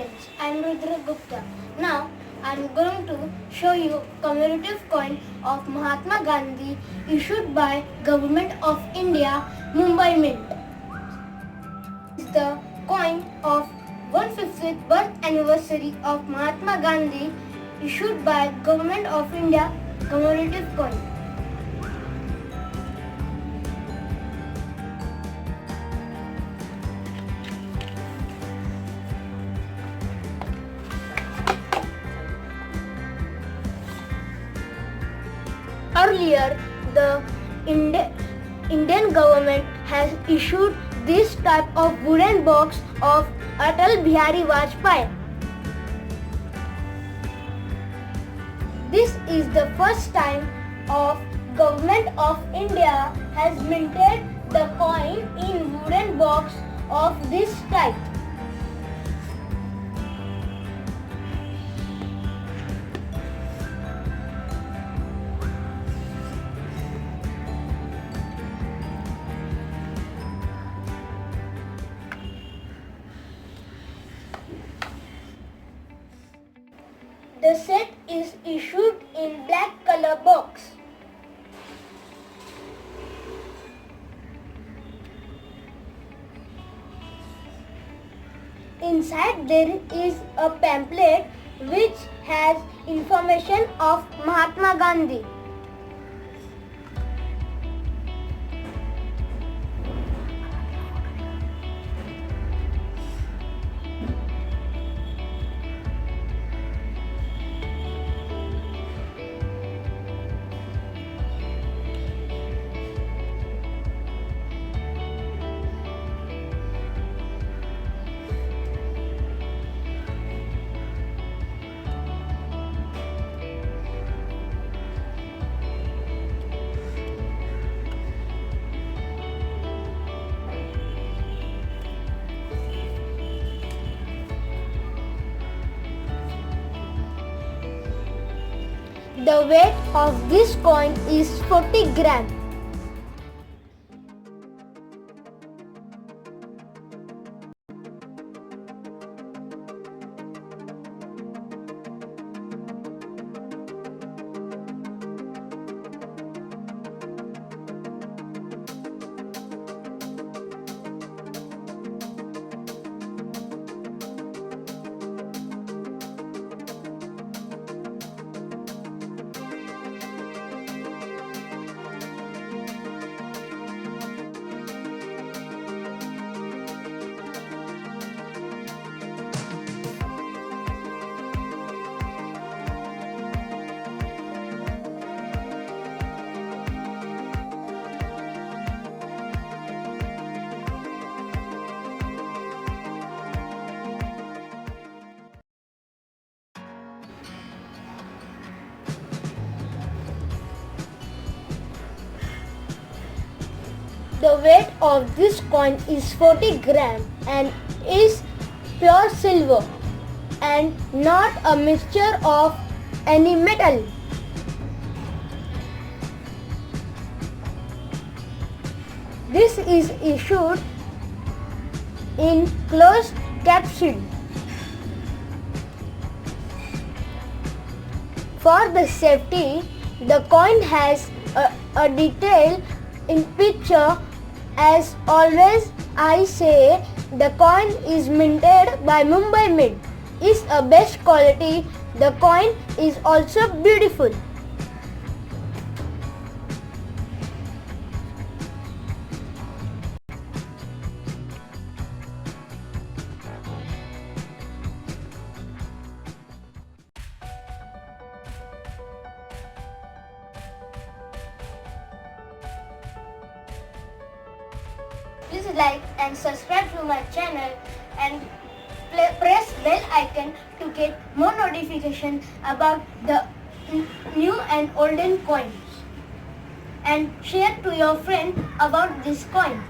friends, I am Rudra Gupta. Now I am going to show you commemorative coin of Mahatma Gandhi issued by Government of India, Mumbai Mint. This is the coin of 150th birth anniversary of Mahatma Gandhi issued by Government of India commemorative coin. Earlier, the Indian government has issued this type of wooden box of Atal Bihari Vajpayee. This is the first time of Government of India has minted the coin in wooden box of this type. The set is issued in black color box. Inside there is a pamphlet which has information of Mahatma Gandhi. The weight of this coin is 40 grams. The weight of this coin is 40 grams and is pure silver and not a mixture of any metal. This is issued in closed capsule. For the safety, the coin has a detail in picture. As always, I say the coin is minted by Mumbai Mint. It's a best quality. The coin is also beautiful. Please like and subscribe to my channel and press bell icon to get more notification about the new and olden coins. And share to your friend about this coin.